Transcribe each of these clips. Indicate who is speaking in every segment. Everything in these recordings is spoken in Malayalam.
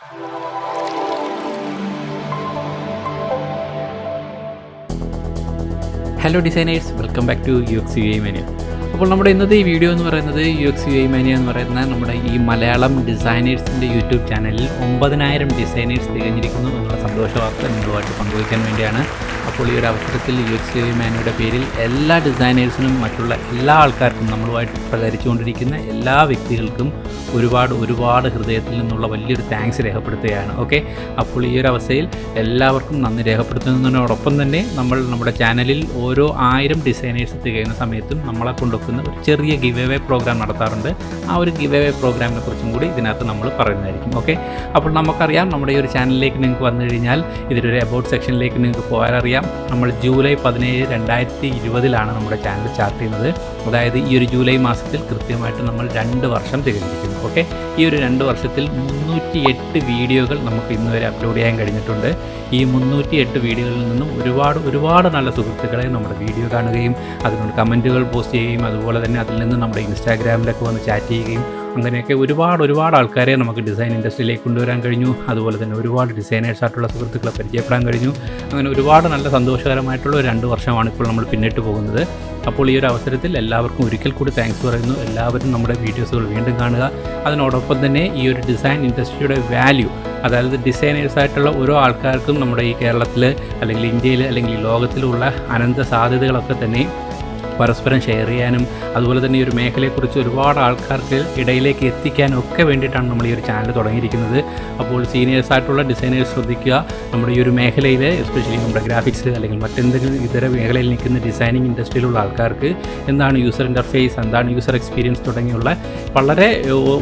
Speaker 1: Hello designers, welcome back to UXUIMANIA. അപ്പോൾ നമ്മുടെ ഇന്നത്തെ ഈ വീഡിയോ എന്ന് പറയുന്നത് UXUIMANIA എന്ന് പറയുന്ന നമ്മുടെ ഈ മലയാളം ഡിസൈനേഴ്സിൻ്റെ യൂട്യൂബ് ചാനലിൽ 9000 ഡിസൈനേഴ്സ് തികഞ്ഞിരിക്കുന്നു എന്നുള്ള സന്തോഷ വാർത്ത നിങ്ങളുമായിട്ട് പങ്കുവയ്ക്കാൻ വേണ്ടിയാണ്. അപ്പോൾ ഈ ഒരു അവസരത്തിൽ UXUIMANIAയുടെ പേരിൽ എല്ലാ ഡിസൈനേഴ്സിനും മറ്റുള്ള എല്ലാ ആൾക്കാർക്കും നമ്മളുമായിട്ട് സഹകരിച്ചുകൊണ്ടിരിക്കുന്ന എല്ലാ വ്യക്തികൾക്കും ഒരുപാട് ഹൃദയത്തിൽ നിന്നുള്ള വലിയൊരു താങ്ക്സ് രേഖപ്പെടുത്തുകയാണ്. ഓക്കെ, അപ്പോൾ ഈ ഒരു അവസ്ഥയിൽ എല്ലാവർക്കും നന്ദി രേഖപ്പെടുത്തുന്നതിനോടൊപ്പം തന്നെ നമ്മുടെ ചാനലിൽ ഓരോ 1000 ഡിസൈനേഴ്സ് തികയുന്ന സമയത്തും നമ്മളെ കൊണ്ടുവെക്കുന്ന ഒരു ചെറിയ ഗിവ് അവേ പ്രോഗ്രാം നടത്താറുണ്ട്. ആ ഒരു ഗിവ് അവേ പ്രോഗ്രാമിനെ കുറിച്ചും കൂടി ഇതിനകത്ത് നമ്മൾ പറയുന്നതായിരിക്കും. ഓക്കെ, അപ്പോൾ നമുക്കറിയാം നമ്മുടെ ഈ ഒരു ചാനലിലേക്ക് നിങ്ങൾക്ക് വന്നു കഴിഞ്ഞാൽ ഇതിലൊരു അബൌട്ട് സെക്ഷനിലേക്ക് നിങ്ങൾക്ക് പോകാനറിയാം. നമ്മൾ ജൂലൈ 17, 2020 നമ്മുടെ ചാനൽ സ്റ്റാർട്ട് ചെയ്യുന്നത്. അതായത് ഈ ഒരു ജൂലൈ മാസത്തിൽ കൃത്യമായിട്ട് നമ്മൾ 2 വർഷം തികഞ്ഞിരിക്കുന്നു. ഓക്കെ, ഈ ഒരു 2 വർഷത്തിൽ 308 വീഡിയോകൾ നമുക്ക് ഇന്ന് വരെ അപ്ലോഡ് ചെയ്യാൻ കഴിഞ്ഞിട്ടുണ്ട്. ഈ 308 വീഡിയോകളിൽ നിന്നും ഒരുപാട് നല്ല സുഹൃത്തുക്കളെ നമ്മുടെ വീഡിയോ കാണുകയും അതിനോട് കമൻറ്റുകൾ പോസ്റ്റ് ചെയ്യുകയും അതുപോലെ തന്നെ അതിൽ നിന്ന് നമ്മുടെ ഇൻസ്റ്റാഗ്രാമിലൊക്കെ വന്ന് ചാറ്റ് ചെയ്യുകയും അങ്ങനെയൊക്കെ ഒരുപാട് ആൾക്കാരെ നമുക്ക് ഡിസൈൻ ഇൻഡസ്ട്രിയിലേക്ക് കൊണ്ടുവരാൻ കഴിഞ്ഞു. അതുപോലെ തന്നെ ഒരുപാട് ഡിസൈനേഴ്സായിട്ടുള്ള സുഹൃത്തുക്കളെ പരിചയപ്പെടാൻ കഴിഞ്ഞു. അങ്ങനെ ഒരുപാട് നല്ല സന്തോഷകരമായിട്ടുള്ള 2 വർഷമാണ് ഇപ്പോൾ നമ്മൾ പിന്നിട്ട് പോകുന്നത്. അപ്പോൾ ഈ ഒരു അവസരത്തിൽ എല്ലാവർക്കും ഒരിക്കൽ കൂടി താങ്ക്സ് പറയുന്നു. എല്ലാവരും നമ്മുടെ വീഡിയോസുകൾ വീണ്ടും കാണുക. അതിനോടൊപ്പം തന്നെ ഈ ഒരു ഡിസൈൻ ഇൻഡസ്ട്രിയുടെ വാല്യൂ, അതായത് ഡിസൈനേഴ്സായിട്ടുള്ള ഓരോ ആൾക്കാർക്കും നമ്മുടെ ഈ കേരളത്തിൽ അല്ലെങ്കിൽ ഇന്ത്യയിൽ അല്ലെങ്കിൽ ലോകത്തിലുള്ള അനന്ത സാധ്യതകളൊക്കെ തന്നെ പരസ്പരം ഷെയർ ചെയ്യാനും അതുപോലെ തന്നെ ഈ ഒരു മേഖലയെക്കുറിച്ച് ഒരുപാട് ആൾക്കാർക്ക് ഇടയിലേക്ക് എത്തിക്കാനും ഒക്കെ വേണ്ടിയിട്ടാണ് നമ്മൾ ഈ ഒരു ചാനൽ തുടങ്ങിയിരിക്കുന്നത്. അപ്പോൾ സീനിയേഴ്സായിട്ടുള്ള ഡിസൈനേഴ്സ് ശ്രദ്ധിക്കുക, നമ്മുടെ ഈ ഒരു മേഖലയിൽ എസ്പെഷ്യലി നമ്മുടെ ഗ്രാഫിക്സ് അല്ലെങ്കിൽ മറ്റെന്തെങ്കിലും ഇതര മേഖലയിൽ നിൽക്കുന്ന ഡിസൈനിങ് ഇൻഡസ്ട്രിയിലുള്ള ആൾക്കാർക്ക് എന്താണ് യൂസർ ഇൻ്റർഫേസ്, എന്താണ് യൂസർ എക്സ്പീരിയൻസ് തുടങ്ങിയുള്ള വളരെ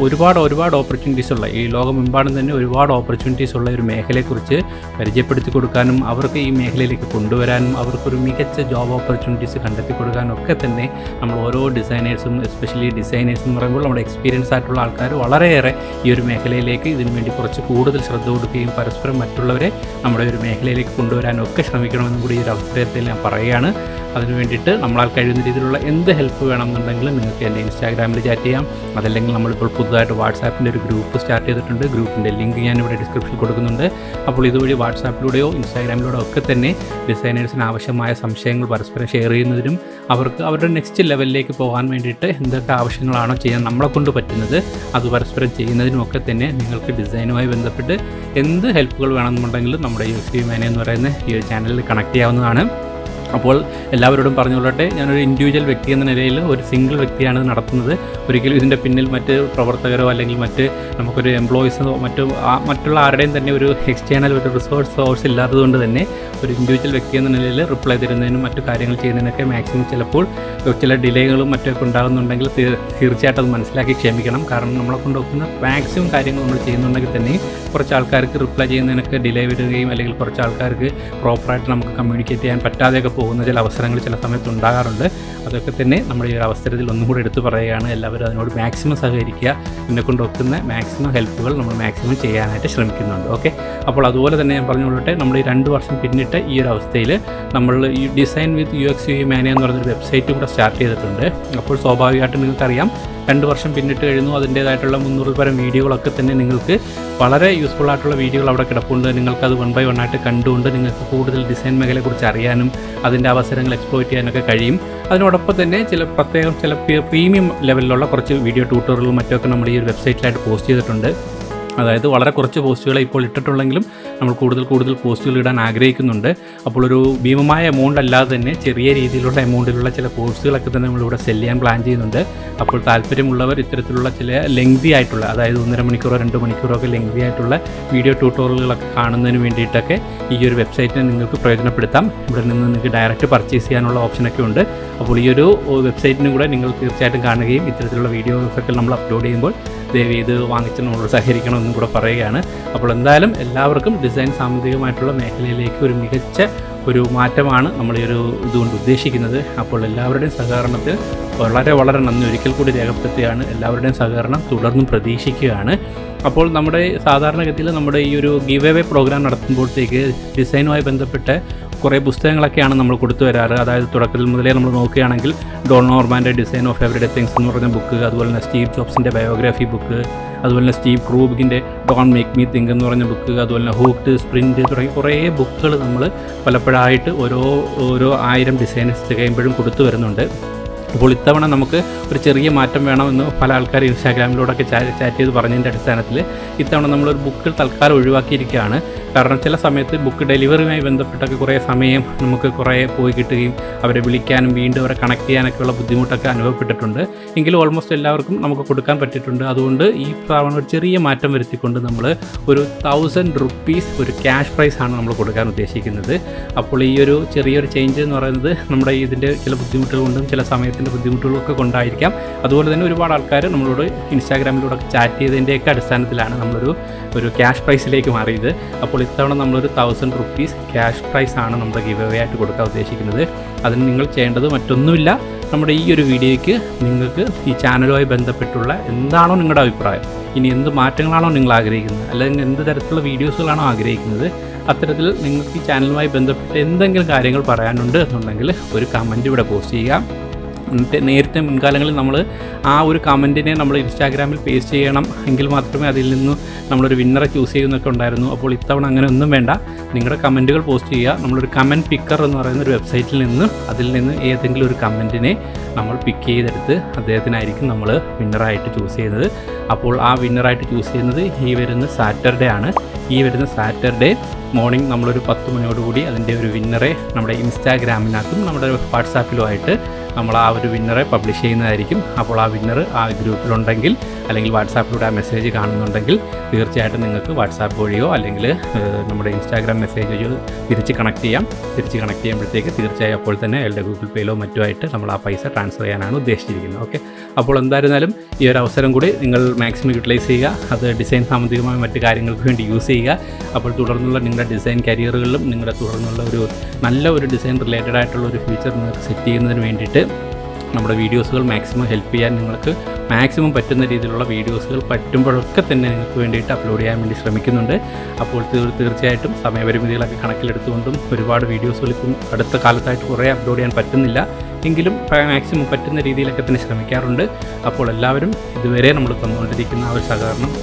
Speaker 1: ഒരുപാട് ഓപ്പർച്യൂണിറ്റീസ് ഉള്ള, ഈ ലോകമെമ്പാടും തന്നെ ഒരുപാട് ഓപ്പർച്യൂണിറ്റീസ് ഉള്ള ഒരു മേഖലയെക്കുറിച്ച് പരിചയപ്പെടുത്തി കൊടുക്കാനും അവർക്ക് ഈ മേഖലയിലേക്ക് കൊണ്ടുവരാനും അവർക്കൊരു മികച്ച ജോബ് ഓപ്പർച്യൂണിറ്റീസ് കണ്ടെത്തി കൊടുക്കാനും ഒക്കെ തന്നെ നമ്മൾ ഓരോ ഡിസൈനേഴ്സും, എസ്പെഷ്യലി ഡിസൈനേഴ്സ് എന്ന് പറയുമ്പോൾ നമ്മുടെ എക്സ്പീരിയൻസ് ആയിട്ടുള്ള ആൾക്കാർ വളരെയേറെ ഈ ഒരു മേഖലയിലേക്ക് ഇതിനു വേണ്ടി കുറച്ച് കൂടുതൽ ശ്രദ്ധ കൊടുക്കുകയും പരസ്പരം മറ്റുള്ളവരെ നമ്മുടെ ഒരു മേഖലയിലേക്ക് കൊണ്ടുവരാനും ഒക്കെ ശ്രമിക്കണമെന്നും കൂടി ഈ ഒരു അവസരത്തിൽ ഞാൻ പറയുകയാണ്. അതിന് വേണ്ടിയിട്ട് നമ്മളാൽ കഴിയുന്ന രീതിയിലുള്ള എന്ത് ഹെൽപ്പ് വേണമെന്നുണ്ടെങ്കിലും നിങ്ങൾക്ക് എൻ്റെ ഇൻസ്റ്റാഗ്രാമിൽ ചാറ്റ് ചെയ്യാം. അതല്ലെങ്കിൽ നമ്മളിപ്പോൾ പുതുതായിട്ട് വാട്സാപ്പിൻ്റെ ഒരു ഗ്രൂപ്പ് സ്റ്റാർട്ട് ചെയ്തിട്ടുണ്ട്. ഗ്രൂപ്പിൻ്റെ ലിങ്ക് ഞാനിവിടെ ഡിസ്ക്രിപ്ഷനിൽ കൊടുക്കുന്നുണ്ട്. അപ്പോൾ ഇതുവഴി വാട്സാപ്പിലൂടെയോ ഇൻസ്റ്റാഗ്രാമിലൂടെയോ ഒക്കെ തന്നെ ഡിസൈനേഴ്സിന് ആവശ്യമായ സംശയങ്ങൾ പരസ്പരം ഷെയർ ചെയ്യുന്നതിനും അവർക്ക് അവരുടെ നെക്സ്റ്റ് ലെവലിലേക്ക് പോകാൻ വേണ്ടിയിട്ട് എന്തൊക്കെ ആവശ്യങ്ങളാണോ ചെയ്യാൻ നമ്മളെ കൊണ്ട് പറ്റുന്നത് അത് പരസ്പരം ചെയ്യുന്നതിനുമൊക്കെ തന്നെ നിങ്ങൾക്ക് ഡിസൈനുമായി ബന്ധപ്പെട്ട് എന്ത് ഹെൽപ്പുകൾ വേണമെന്നുണ്ടെങ്കിലും നമ്മുടെ UXUIMANIA എന്ന് പറയുന്ന ഈ ഒരു ചാനലിൽ കണക്ട് ചെയ്യാവുന്നതാണ്. അപ്പോൾ എല്ലാവരോടും പറഞ്ഞുകൊള്ളട്ടെ, ഞാനൊരു ഇൻഡിവിജ്വൽ വ്യക്തി എന്ന നിലയിൽ ഒരു സിംഗിൾ വ്യക്തിയാണ് നടത്തുന്നത്. ഒരിക്കലും ഇതിൻ്റെ പിന്നിൽ മറ്റ് പ്രവർത്തകരോ അല്ലെങ്കിൽ മറ്റ് നമുക്കൊരു എംപ്ലോയീസോ മറ്റുള്ള ആരുടെയും തന്നെ ഒരു എക്സ്റ്റേണൽ ഒരു റിസോഴ്സ് സോഴ്സ് ഇല്ലാത്തതുകൊണ്ട് തന്നെ ഒരു ഇൻഡിവിജ്വൽ വ്യക്തി എന്ന നിലയിൽ റിപ്ലൈ തരുന്നതിനും മറ്റു കാര്യങ്ങൾ ചെയ്യുന്നതിനൊക്കെ മാക്സിമം ചിലപ്പോൾ ചില ഡിലേകളും മറ്റൊക്കെ ഉണ്ടാകുന്നുണ്ടെങ്കിൽ തീർച്ചയായിട്ടും അത് മനസ്സിലാക്കി ക്ഷമിക്കണം. കാരണം നമ്മളെ കൊണ്ടുവെക്കുന്ന മാക്സിമം കാര്യങ്ങൾ നമ്മൾ ചെയ്യുന്നുണ്ടെങ്കിൽ തന്നെ കുറച്ച് ആൾക്കാർക്ക് റിപ്ലൈ ചെയ്യുന്നതിനൊക്കെ ഡിലേ വരികയും അല്ലെങ്കിൽ കുറച്ച് ആൾക്കാർക്ക് പ്രോപ്പറായിട്ട് നമുക്ക് കമ്മ്യൂണിക്കേറ്റ് ചെയ്യാൻ പറ്റാതെയൊക്കെ പോകുന്ന ചില അവസരങ്ങൾ ചില സമയത്ത് ഉണ്ടാകാറുണ്ട്. അതൊക്കെ തന്നെ നമ്മുടെ ഈ ഒരു അവസരത്തിൽ ഒന്നും കൂടി എടുത്തു പറയുകയാണ്. എല്ലാവരും അതിനോട് മാക്സിമം സഹകരിക്കുക. എന്നെ കൊണ്ട് വെക്കുന്ന മാക്സിമം ഹെൽപ്പുകൾ നമ്മൾ മാക്സിമം ചെയ്യാനായിട്ട് ശ്രമിക്കുന്നുണ്ട്. ഓക്കെ, അപ്പോൾ അതുപോലെ തന്നെ ഞാൻ പറഞ്ഞുകൊള്ളട്ടെ, നമ്മൾ ഈ 2 വർഷം പിന്നിട്ട് ഈ ഒരു അവസ്ഥയിൽ നമ്മൾ ഈ ഡിസൈൻ വിത്ത് UXUIMANIA എന്ന് പറഞ്ഞൊരു വെബ്സൈറ്റ് കൂടെ സ്റ്റാർട്ട് ചെയ്തിട്ടുണ്ട്. അപ്പോൾ സ്വാഭാവികമായിട്ടും നിങ്ങൾക്കറിയാം 2 വർഷം പിന്നിട്ട് കഴിഞ്ഞു. അതിൻ്റേതായിട്ടുള്ള 300 പരം വീഡിയോകളൊക്കെ തന്നെ നിങ്ങൾക്ക് വളരെ യൂസ്ഫുൾ ആയിട്ടുള്ള വീഡിയോകൾ അവിടെ കിടപ്പുണ്ട്. നിങ്ങൾക്കത് 1 by 1 ആയിട്ട് കണ്ടുകൊണ്ട് നിങ്ങൾക്ക് കൂടുതൽ ഡിസൈൻ മേഖലയെക്കുറിച്ച് അറിയാനും അതിൻ്റെ അവസരങ്ങൾ എക്സ്പ്ലോയിറ്റ് ചെയ്യാനൊക്കെ കഴിയും. അതിനോടൊപ്പം തന്നെ ചില പ്രീമിയം ലെവലിലുള്ള കുറച്ച് വീഡിയോ ട്യൂട്ടോറിയലും മറ്റൊക്കെ നമ്മൾ ഈ ഒരു വെബ്സൈറ്റിലായിട്ട് പോസ്റ്റ് ചെയ്തിട്ടുണ്ട്. അതായത് വളരെ കുറച്ച് പോസ്റ്റുകളെ ഇപ്പോൾ ഇട്ടിട്ടുള്ളെങ്കിലും നമ്മൾ കൂടുതൽ പോസ്റ്റുകൾ ഇടാൻ ആഗ്രഹിക്കുന്നുണ്ട്. അപ്പോൾ ഒരു ഭീമമായ എമൗണ്ട് അല്ലാതെ തന്നെ ചെറിയ രീതിയിലുള്ള എമൗണ്ടിലുള്ള ചില കോഴ്സുകളൊക്കെ തന്നെ നമ്മളിവിടെ സെല്ല് ചെയ്യാൻ പ്ലാൻ ചെയ്യുന്നുണ്ട്. അപ്പോൾ താല്പര്യമുള്ളവർ ഇത്തരത്തിലുള്ള ചില ലെങ്തി ആയിട്ടുള്ള, അതായത് 1.5 മണിക്കൂറോ 2 മണിക്കൂറോ ഒക്കെ ലെങ്തി ആയിട്ടുള്ള വീഡിയോ ട്യൂട്ടോറിയലുകളൊക്കെ കാണുന്നതിന് വേണ്ടിയിട്ടൊക്കെ ഈ ഒരു വെബ്സൈറ്റിനെ നിങ്ങൾക്ക് പ്രയോജനപ്പെടുത്താം. ഇവിടെ നിന്ന് നിങ്ങൾക്ക് ഡയറക്റ്റ് പർച്ചേസ് ചെയ്യാനുള്ള ഓപ്ഷനൊക്കെ ഉണ്ട്. അപ്പോൾ ഈ ഒരു വെബ്സൈറ്റിനും കൂടെ നിങ്ങൾ തീർച്ചയായിട്ടും കാണുകയും ഇത്തരത്തിലുള്ള വീഡിയോസൊക്കെ നമ്മൾ അപ്ലോഡ് ചെയ്യുമ്പോൾ ദയവ് ചെയ്ത് വാങ്ങിച്ച് നമ്മളോട് സഹകരിക്കണമെന്നും കൂടെ പറയുകയാണ്. അപ്പോൾ എന്തായാലും എല്ലാവർക്കും ഡിസൈൻ സാമ്പത്തികമായിട്ടുള്ള മേഖലയിലേക്ക് ഒരു മികച്ച ഒരു മാറ്റമാണ് നമ്മൾ ഈ ഒരു ഇതുകൊണ്ട് ഉദ്ദേശിക്കുന്നത്. അപ്പോൾ എല്ലാവരുടെയും സഹകരണത്തിൽ വളരെ നന്ദി ഒരിക്കൽ കൂടി രേഖപ്പെടുത്തുകയാണ്. എല്ലാവരുടെയും സഹകരണം തുടർന്നും പ്രതീക്ഷിക്കുകയാണ്. അപ്പോൾ നമ്മുടെ സാധാരണഗതിയിൽ നമ്മുടെ ഈ ഒരു ഗിവ് അവേ പ്രോഗ്രാം നടത്തുമ്പോഴത്തേക്ക് ഡിസൈനുമായി ബന്ധപ്പെട്ട് കുറേ പുസ്തകങ്ങളൊക്കെയാണ് നമ്മൾ കൊടുത്തു വരാറ്. അതായത് തുടക്കത്തിൽ മുതലേ നമ്മൾ നോക്കുകയാണെങ്കിൽ ഡോൺ നോർമാൻ്റെ ഡിസൈൻ ഓഫ് എവറിഡേ തിങ്സ് എന്ന് പറഞ്ഞ ബുക്ക്, അതുപോലെ തന്നെ സ്റ്റീവ് ജോബ്സിൻ്റെ ബയോഗ്രാഫി ബുക്ക്, അതുപോലെ തന്നെ സ്റ്റീവ് ക്രൂബിക്കിൻ്റെ ഡോൺ മേക്ക് മീ തിങ്ക് എന്ന് പറഞ്ഞ ബുക്ക്, അതുപോലെ തന്നെ ഹൂക്ട്, സ്പ്രിൻറ്റ് തുടങ്ങി കുറേ ബുക്കുകൾ നമ്മൾ പലപ്പോഴായിട്ട് ഓരോ 1000 ഡിസൈൻസ് തികയുമ്പോഴും കൊടുത്തു വരുന്നുണ്ട്. അപ്പോൾ ഇത്തവണ നമുക്ക് ഒരു ചെറിയ മാറ്റം വേണമെന്ന് പല ആൾക്കാർ ഇൻസ്റ്റാഗ്രാമിലൂടെയൊക്കെ ചാറ്റ് ചെയ്ത് പറഞ്ഞതിൻ്റെ അടിസ്ഥാനത്തിൽ ഇത്തവണ നമ്മളൊരു ബുക്ക് തൽക്കാലം ഒഴിവാക്കിയിരിക്കുകയാണ്. കാരണം ചില സമയത്ത് ബുക്ക് ഡെലിവറിയുമായി ബന്ധപ്പെട്ടൊക്കെ കുറേ സമയം നമുക്ക് കുറേ പോയി കിട്ടുകയും അവരെ വിളിക്കാനും വീണ്ടും അവരെ കണക്ട് ചെയ്യാനൊക്കെയുള്ള ബുദ്ധിമുട്ടൊക്കെ അനുഭവപ്പെട്ടിട്ടുണ്ട്. എങ്കിലും ഓൾമോസ്റ്റ് എല്ലാവർക്കും നമുക്ക് കൊടുക്കാൻ പറ്റിയിട്ടുണ്ട്. അതുകൊണ്ട് ഈ തവണ ഒരു ചെറിയ മാറ്റം വരുത്തിക്കൊണ്ട് നമ്മൾ ഒരു 1000 റുപ്പീസ് ഒരു ക്യാഷ് പ്രൈസാണ് നമ്മൾ കൊടുക്കാൻ ഉദ്ദേശിക്കുന്നത്. അപ്പോൾ ഈ ഒരു ചെറിയൊരു ചേഞ്ച് എന്ന് പറയുന്നത് നമ്മുടെ ഇതിൻ്റെ ചില ബുദ്ധിമുട്ടുകൾ കൊണ്ടും ചില സമയത്തിൻ്റെ ബുദ്ധിമുട്ടുകളൊക്കെ കൊണ്ടായിരിക്കാം. അതുപോലെ തന്നെ ഒരുപാട് ആൾക്കാർ നമ്മളോട് ഇൻസ്റ്റാഗ്രാമിലൂടെ ചാറ്റ് ചെയ്തതിൻ്റെയൊക്കെ അടിസ്ഥാനത്തിലാണ് നമ്മളൊരു ക്യാഷ് പ്രൈസിലേക്ക് മാറിയത്. അപ്പോൾ ഇത്തവണ നമ്മളൊരു 1000 റുപ്പീസ് ക്യാഷ് പ്രൈസാണ് നമ്മൾ ഗിവ് അവേ ആയിട്ട് കൊടുക്കാൻ ഉദ്ദേശിക്കുന്നത്. അതിന് നിങ്ങൾ ചെയ്യേണ്ടത് മറ്റൊന്നുമില്ല, നമ്മുടെ ഈ ഒരു വീഡിയോയ്ക്ക് നിങ്ങൾക്ക് ഈ ചാനലുമായി ബന്ധപ്പെട്ടുള്ള എന്താണോ നിങ്ങളുടെ അഭിപ്രായം, ഇനി എന്ത് മാറ്റങ്ങളാണോ നിങ്ങൾ ആഗ്രഹിക്കുന്നത്, അല്ലെങ്കിൽ എന്ത് തരത്തിലുള്ള വീഡിയോസുകളാണോ ആഗ്രഹിക്കുന്നത്, അത്തരത്തിൽ നിങ്ങൾക്ക് ഈ ചാനലുമായി ബന്ധപ്പെട്ട് എന്തെങ്കിലും കാര്യങ്ങൾ പറയാനുണ്ട് എന്നുണ്ടെങ്കിൽ ഒരു കമൻറ്റ് ഇവിടെ പോസ്റ്റ് ചെയ്യുക. നേരത്തെ മുൻകാലങ്ങളിൽ നമ്മൾ ആ ഒരു കമൻറ്റിനെ നമ്മൾ ഇൻസ്റ്റാഗ്രാമിൽ പേസ്റ്റ് ചെയ്യണം, എങ്കിൽ മാത്രമേ അതിൽ നിന്ന് നമ്മളൊരു വിന്നറെ ചൂസ് ചെയ്യുന്നൊക്കെ ഉണ്ടായിരുന്നു. അപ്പോൾ ഇത്തവണ അങ്ങനെ ഒന്നും വേണ്ട, നിങ്ങളുടെ കമൻറ്റുകൾ പോസ്റ്റ് ചെയ്യുക. നമ്മളൊരു കമൻറ്റ് പിക്കർ എന്ന് പറയുന്ന ഒരു വെബ്സൈറ്റിൽ നിന്ന് അതിൽ നിന്ന് ഏതെങ്കിലും ഒരു കമൻറ്റിനെ നമ്മൾ പിക്ക് ചെയ്തെടുത്ത് അദ്ദേഹത്തിനായിരിക്കും നമ്മൾ വിന്നറായിട്ട് ചൂസ് ചെയ്യുന്നത്. അപ്പോൾ ആ വിന്നറായിട്ട് ചൂസ് ചെയ്യുന്നത് ഈ വരുന്ന സാറ്റർഡേ ആണ്. ഈ വരുന്ന സാറ്റർഡേ മോർണിംഗ് നമ്മളൊരു 10 മണിയോടുകൂടി അതിൻ്റെ ഒരു വിന്നറെ നമ്മുടെ ഇൻസ്റ്റാഗ്രാമിനകത്തും നമ്മുടെ വാട്സാപ്പിലുമായിട്ട് നമ്മൾ ആ ഒരു വിന്നറെ പബ്ലിഷ് ചെയ്യുന്നതായിരിക്കും. അപ്പോൾ ആ വിന്നർ ആ ഗ്രൂപ്പിലുണ്ടെങ്കിൽ അല്ലെങ്കിൽ വാട്സാപ്പിലൂടെ ആ മെസ്സേജ് കാണുന്നുണ്ടെങ്കിൽ തീർച്ചയായിട്ടും നിങ്ങൾക്ക് വാട്സാപ്പ് വഴിയോ അല്ലെങ്കിൽ നമ്മുടെ ഇൻസ്റ്റാഗ്രാം മെസ്സേജ് വഴിയോ തിരിച്ച് കണക്ട് ചെയ്യുമ്പോഴത്തേക്ക് തീർച്ചയായും അപ്പോൾ തന്നെ അയാളുടെ ഗൂഗിൾ പേയിലോ മറ്റുമായിട്ട് നമ്മൾ ആ പൈസ ട്രാൻസ്ഫർ ചെയ്യാനാണ് ഉദ്ദേശിച്ചിരിക്കുന്നത്. ഓക്കെ, അപ്പോൾ എന്തായിരുന്നാലും ഈ ഒരു അവസരം കൂടി നിങ്ങൾ മാക്സിമം യൂട്ടിലൈസ് ചെയ്യുക. അത് ഡിസൈൻ സാമ്പത്തികമായ മറ്റു കാര്യങ്ങൾക്ക് വേണ്ടി യൂസ് ചെയ്യുക. അപ്പോൾ തുടർന്നുള്ള നിങ്ങളുടെ ഡിസൈൻ കരിയറുകളിലും നിങ്ങളുടെ തുടർന്നുള്ള നല്ല ഒരു ഡിസൈൻ റിലേറ്റഡ് ആയിട്ടുള്ള ഒരു ഫ്യൂച്ചർ നിങ്ങൾക്ക് സെറ്റ് ചെയ്യുന്നതിന് വേണ്ടിയിട്ട് നമ്മുടെ വീഡിയോസുകൾ മാക്സിമം ഹെൽപ്പ് ചെയ്യാൻ നിങ്ങൾക്ക് മാക്സിമം പറ്റുന്ന രീതിയിലുള്ള വീഡിയോസുകൾ പറ്റുമ്പോഴൊക്കെ തന്നെ നിങ്ങൾക്ക് വേണ്ടിയിട്ട് അപ്ലോഡ് ചെയ്യാൻ വേണ്ടി ശ്രമിക്കുന്നുണ്ട്. അപ്പോൾ തീർച്ചയായിട്ടും സമയപരിമിതികളൊക്കെ കണക്കിലെടുത്തുകൊണ്ടും ഒരുപാട് വീഡിയോസുകൾ ഇപ്പം അടുത്ത കാലത്തായിട്ട് കുറേ അപ്ലോഡ് ചെയ്യാൻ പറ്റുന്നില്ല, എങ്കിലും മാക്സിമം പറ്റുന്ന രീതിയിലൊക്കെ തന്നെ ശ്രമിക്കാറുണ്ട്. അപ്പോൾ എല്ലാവരും ഇതുവരെ നമ്മൾ തന്നുകൊണ്ടിരിക്കുന്ന ആ ഒരു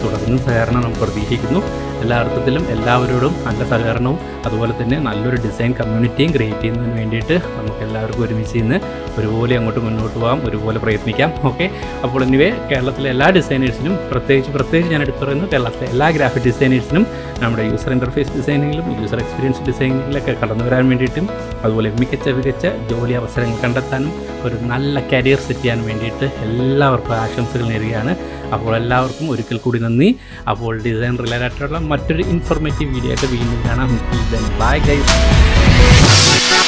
Speaker 1: തുടർന്നും സഹകരണം നമ്മൾ പ്രതീക്ഷിക്കുന്നു. എല്ലാ അർത്ഥത്തിലും എല്ലാവരോടും നല്ല സഹകരണവും അതുപോലെ തന്നെ നല്ലൊരു ഡിസൈൻ കമ്മ്യൂണിറ്റിയും ക്രിയേറ്റ് ചെയ്യുന്നതിന് വേണ്ടിയിട്ട് നമുക്ക് എല്ലാവർക്കും ഒരുമിച്ച് ഇന്ന് ഒരുപോലെ അങ്ങോട്ട് മുന്നോട്ട് പോകാം, ഒരുപോലെ പ്രയത്നിക്കാം. ഓക്കെ, അപ്പോൾ എനിവേ കേരളത്തിലെ എല്ലാ ഡിസൈനേഴ്സിനും പ്രത്യേകിച്ച് ഞാൻ എടുത്തു പറയുന്നത് കേരളത്തിലെ എല്ലാ ഗ്രാഫിക് ഡിസൈനേഴ്സിനും നമ്മുടെ യൂസർ ഇൻ്റർഫേസ് ഡിസൈനിങ്ങിലും യൂസർ എക്സ്പീരിയൻസ് ഡിസൈനിങ്ങിലൊക്കെ കടന്നു വരാൻ വേണ്ടിയിട്ടും അതുപോലെ മികച്ച ജോലി അവസരങ്ങൾ കണ്ടെത്താനും ഒരു നല്ല കരിയർ സെറ്റ് ചെയ്യാൻ വേണ്ടിയിട്ട് എല്ലാവർക്കും ആശംസകൾ നേരുകയാണ്. അപ്പോൾ എല്ലാവർക്കും ഒരിക്കൽ കൂടി നന്ദി. അപ്പോൾ ഡിസൈൻ റിലേറ്റഡ് ആയിട്ടുള്ള മറ്റൊരു ഇൻഫോർമേറ്റീവ് വീഡിയോ ആയിട്ട് വീണ്ടും കാണാം. Bye guys.